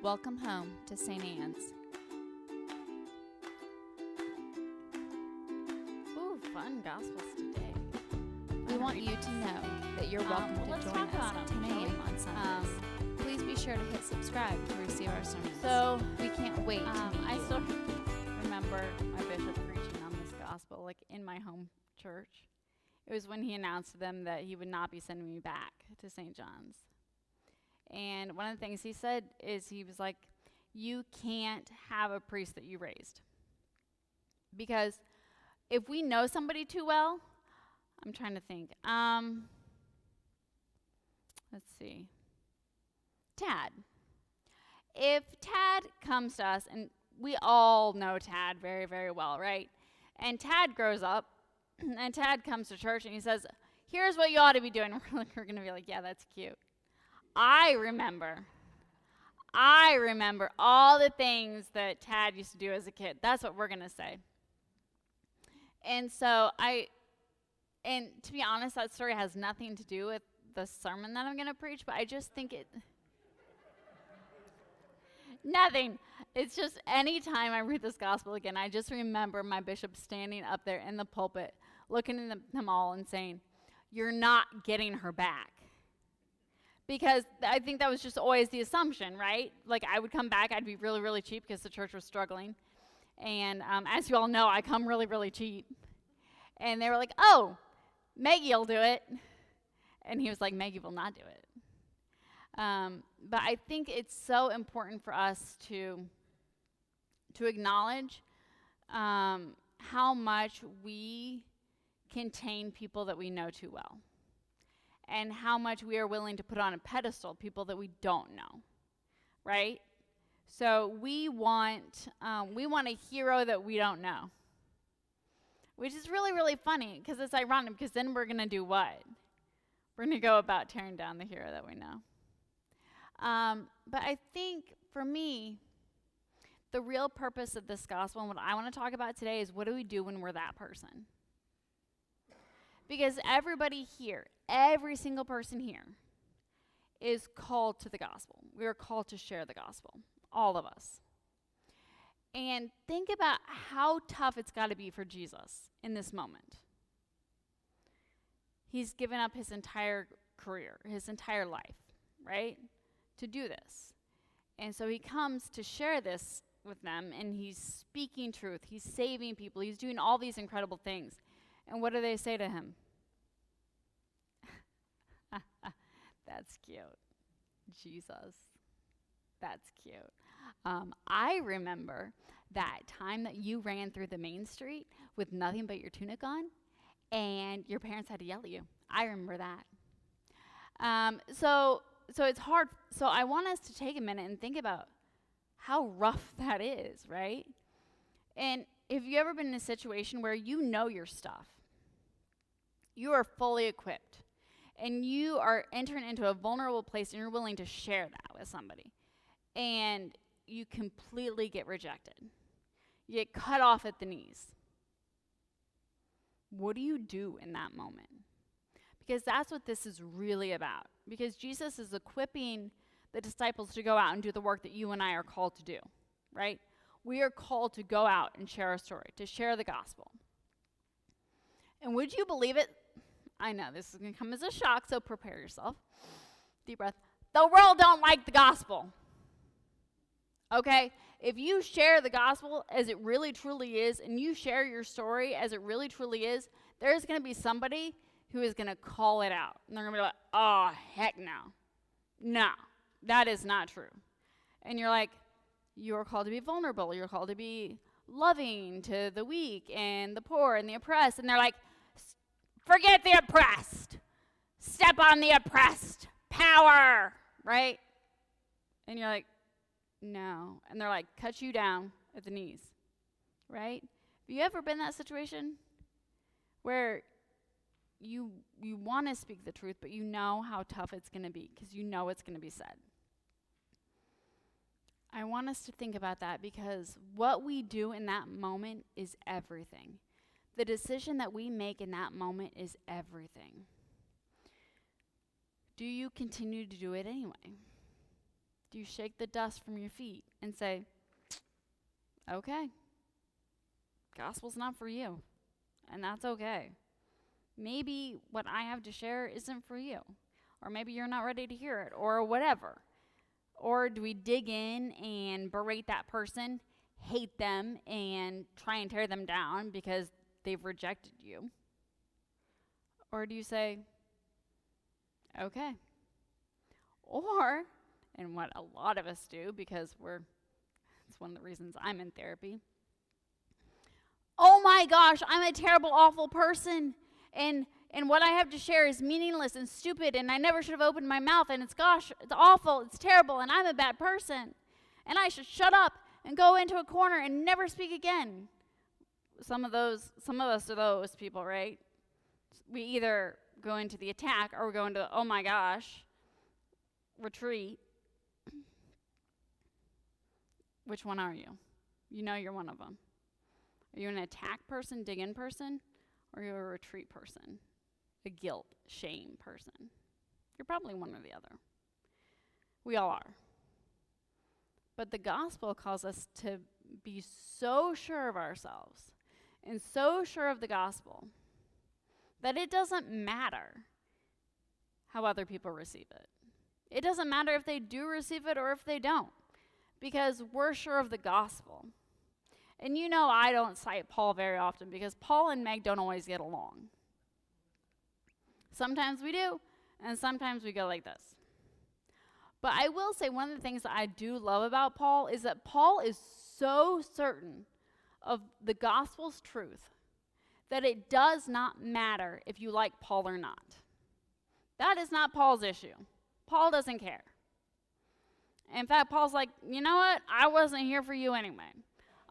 Welcome home to St. Anne's. Ooh, fun Gospels today. We want you to know that you're welcome to join us at 10 a.m. on Sundays. Please be sure to hit subscribe to receive our sermons. So we can't wait to meet I you. still remember my bishop preaching on this gospel, like in my home church. It was when he announced to them that he would not be sending me back to St. John's. And one of the things he said is he was like, you can't have a priest that you raised. Because if we know somebody too well, I'm trying to think. Let's see. Tad. If Tad comes to us, and we all know Tad very, very well, right? And Tad grows up, and Tad comes to church, and he says, here's what you ought to be doing. We're going to be like, yeah, that's cute. I remember all the things that Tad used to do as a kid. That's what we're going to say. And so and to be honest, that story has nothing to do with the sermon that I'm going to preach, but I just think nothing. It's just any time I read this gospel again, I just remember my bishop standing up there in the pulpit, looking at them all and saying, you're not getting her back. Because I think that was just always the assumption, right? Like I would come back, I'd be really, really cheap because the church was struggling. And as you all know, I come really, really cheap. And they were like, oh, Maggie will do it. And he was like, Maggie will not do it. But I think it's so important for us to acknowledge how much we contain people that we know too well. And how much we are willing to put on a pedestal people that we don't know, right? So we want a hero that we don't know, which is really, really funny because it's ironic because then we're going to do what? We're going to go about tearing down the hero that we know. But I think for me, the real purpose of this gospel and what I want to talk about today is what do we do when we're that person? Because everybody here, every single person here is called to the gospel. We are called to share the gospel, all of us. And think about how tough it's got to be for Jesus in this moment. He's given up his entire career, his entire life, right, to do this. And so he comes to share this with them, and he's speaking truth. He's saving people. He's doing all these incredible things. And what do they say to him? That's cute. Jesus. That's cute. I remember that time that you ran through the main street with nothing but your tunic on, and your parents had to yell at you. I remember that. So it's hard. So I want us to take a minute and think about how rough that is, right? And have you ever been in a situation where you know your stuff? You are fully equipped, and you are entering into a vulnerable place, and you're willing to share that with somebody, and you completely get rejected. You get cut off at the knees. What do you do in that moment? Because that's what this is really about. Because Jesus is equipping the disciples to go out and do the work that you and I are called to do, right? We are called to go out and share our story, to share the gospel. And would you believe it? I know this is going to come as a shock, so prepare yourself. Deep breath. The world don't like the gospel. Okay? If you share the gospel as it really truly is, and you share your story as it really truly is, there's going to be somebody who is going to call it out. And they're going to be like, oh, heck no. No, that is not true. And you're like, you are called to be vulnerable. You're called to be loving to the weak and the poor and the oppressed. And they're like, forget the oppressed. Step on the oppressed. Power, right? And you're like, no. And they're like, cut you down at the knees, right? Have you ever been in that situation where you want to speak the truth, but you know how tough it's going to be because you know it's going to be said? I want us to think about that because what we do in that moment is everything. The decision that we make in that moment is everything. Do you continue to do it anyway? Do you shake the dust from your feet and say, okay, gospel's not for you, and that's okay. Maybe what I have to share isn't for you, or maybe you're not ready to hear it, or whatever. Or do we dig in and berate that person, hate them, and try and tear them down because they've rejected you? Or do you say, okay? Or, and what a lot of us do, because it's one of the reasons I'm in therapy, oh my gosh, I'm a terrible, awful person, and what I have to share is meaningless and stupid, and I never should have opened my mouth, and it's awful, it's terrible, and I'm a bad person, and I should shut up and go into a corner and never speak again. Some of us are those people, right? We either go into the attack or we go into, oh my gosh, retreat. Which one are you? You know you're one of them. Are you an attack person, dig in person, or are you a retreat person? A guilt, shame person? You're probably one or the other. We all are. But the gospel calls us to be so sure of ourselves and so sure of the gospel that it doesn't matter how other people receive it. It doesn't matter if they do receive it or if they don't, because we're sure of the gospel. And you know I don't cite Paul very often because Paul and Meg don't always get along. Sometimes we do, and sometimes we go like this. But I will say one of the things that I do love about Paul is that Paul is so certain of the gospel's truth that it does not matter if you like Paul or not. That is not Paul's issue. Paul doesn't care. In fact, Paul's like, you know what? I wasn't here for you anyway.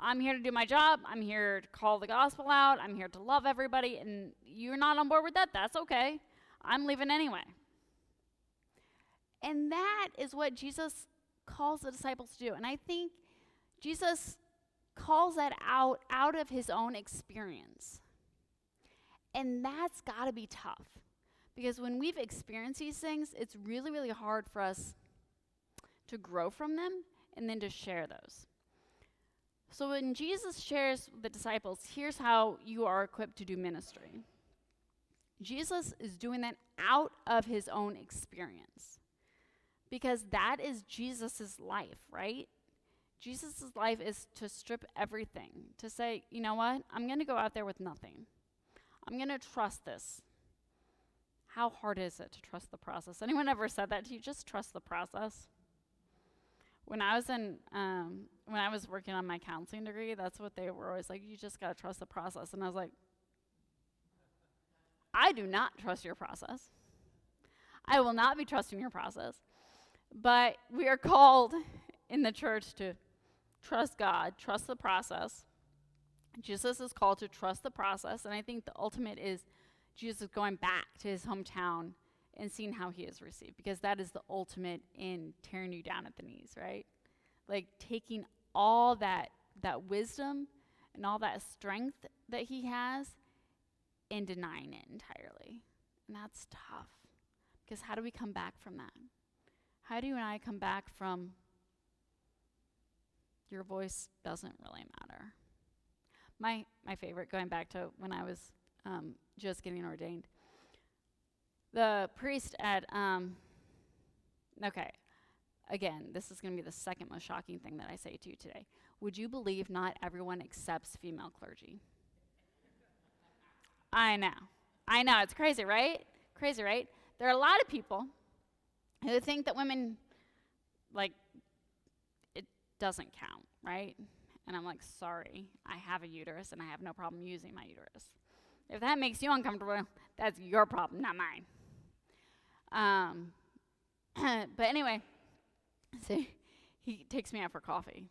I'm here to do my job. I'm here to call the gospel out. I'm here to love everybody. And you're not on board with that? That's okay. I'm leaving anyway. And that is what Jesus calls the disciples to do. And I think Jesus calls that out of his own experience. And that's got to be tough. Because when we've experienced these things, it's really, really hard for us to grow from them and then to share those. So when Jesus shares with the disciples, here's how you are equipped to do ministry. Jesus is doing that out of his own experience. Because that is Jesus' life, right? Jesus' life is to strip everything, to say, you know what? I'm going to go out there with nothing. I'm going to trust this. How hard is it to trust the process? Anyone ever said that to you? Just trust the process. When I was working on my counseling degree, that's what they were always like, you just got to trust the process. And I was like, I do not trust your process. I will not be trusting your process. But we are called in the church to trust God, trust the process. Jesus is called to trust the process, and I think the ultimate is Jesus going back to his hometown and seeing how he is received, because that is the ultimate in tearing you down at the knees, right? Like taking all that wisdom and all that strength that he has and denying it entirely. And that's tough, because how do we come back from that? How do you and I come back from your voice doesn't really matter? My favorite, going back to when I was just getting ordained, the priest at, okay, again, this is going to be the second most shocking thing that I say to you today. Would you believe not everyone accepts female clergy? I know, it's crazy, right? Crazy, right? There are a lot of people who think that women, like, it doesn't count, right? And I'm like, sorry, I have a uterus and I have no problem using my uterus. If that makes you uncomfortable, that's your problem, not mine. But anyway, so he takes me out for coffee.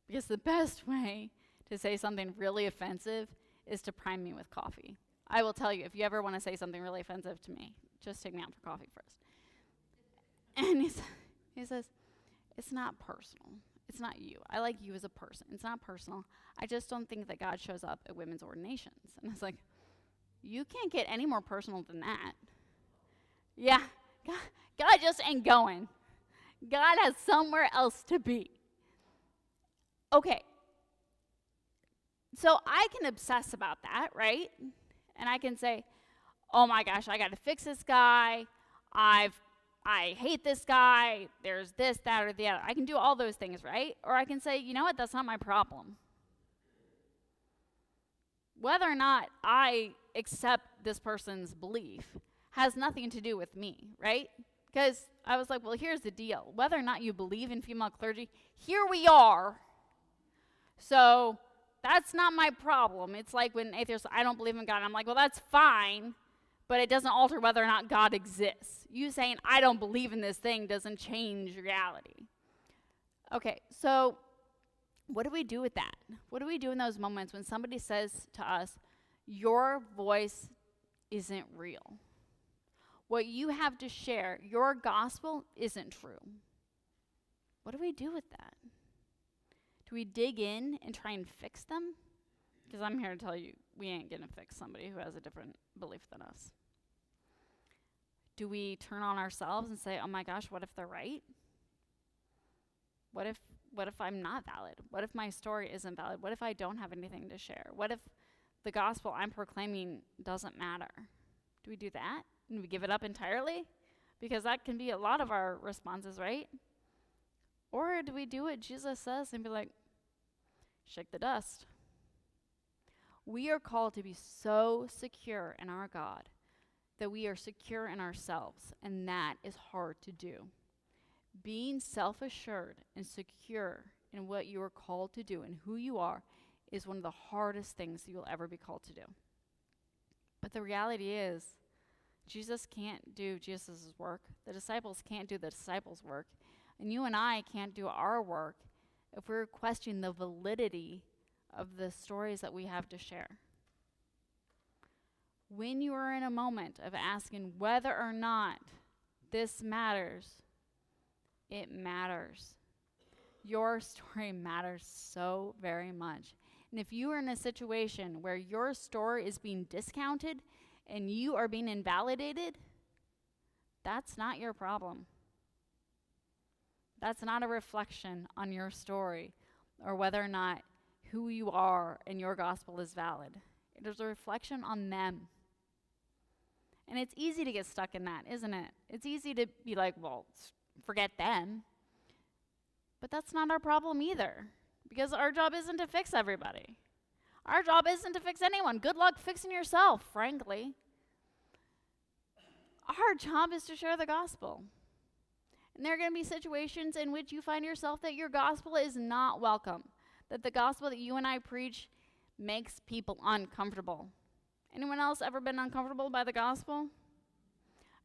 Because the best way to say something really offensive is to prime me with coffee. I will tell you, if you ever want to say something really offensive to me, just take me out for coffee first. And he says, it's not personal. It's not you. I like you as a person. It's not personal. I just don't think that God shows up at women's ordinations. And it's like, you can't get any more personal than that. Yeah, God just ain't going. God has somewhere else to be. Okay. So I can obsess about that, right? And I can say, oh my gosh, I got to fix this guy. I hate this guy. There's this, that, or the other. I can do all those things, right? Or I can say, you know what? That's not my problem. Whether or not I accept this person's belief has nothing to do with me, right? Because I was like, well, here's the deal. Whether or not you believe in female clergy, here we are. So that's not my problem. It's like when atheists, I don't believe in God. I'm like, well, that's fine, but it doesn't alter whether or not God exists. You saying I don't believe in this thing doesn't change reality. Okay, so what do we do with that? What do we do in those moments when somebody says to us, your voice isn't real? What you have to share, your gospel isn't true. What do we do with that? Do we dig in and try and fix them? Because I'm here to tell you, we ain't going to fix somebody who has a different belief than us. Do we turn on ourselves and say, oh my gosh, what if they're right? What if I'm not valid? What if my story isn't valid? What if I don't have anything to share? What if the gospel I'm proclaiming doesn't matter? Do we do that? And we give it up entirely? Because that can be a lot of our responses, right? Or do we do what Jesus says and be like, shake the dust? We are called to be so secure in our God that we are secure in ourselves, and that is hard to do. Being self-assured and secure in what you are called to do and who you are is one of the hardest things you will ever be called to do. But the reality is, Jesus can't do Jesus' work. The disciples can't do the disciples' work. And you and I can't do our work if we're questioning the validity of the stories that we have to share. When you are in a moment of asking whether or not this matters, it matters. Your story matters so very much. And if you are in a situation where your story is being discounted and you are being invalidated, that's not your problem. That's not a reflection on your story or whether or not who you are and your gospel is valid. It is a reflection on them. And it's easy to get stuck in that, isn't it? It's easy to be like, well, forget them. But that's not our problem either, because our job isn't to fix everybody. Our job isn't to fix anyone. Good luck fixing yourself, frankly. Our job is to share the gospel. And there are going to be situations in which you find yourself that your gospel is not welcome, that the gospel that you and I preach makes people uncomfortable. Anyone else ever been uncomfortable by the gospel?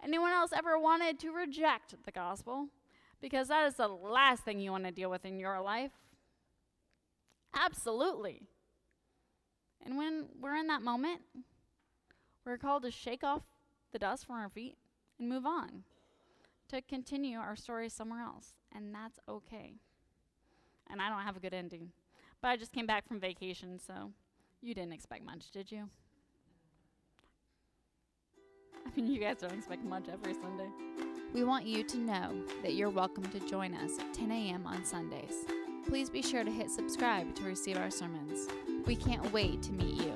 Anyone else ever wanted to reject the gospel? Because that is the last thing you want to deal with in your life. Absolutely. And when we're in that moment, we're called to shake off the dust from our feet and move on, to continue our story somewhere else. And that's okay. And I don't have a good ending. But I just came back from vacation, so you didn't expect much, did you? I mean, you guys don't expect much every Sunday. We want you to know that you're welcome to join us at 10 a.m. on Sundays. Please be sure to hit subscribe to receive our sermons. We can't wait to meet you.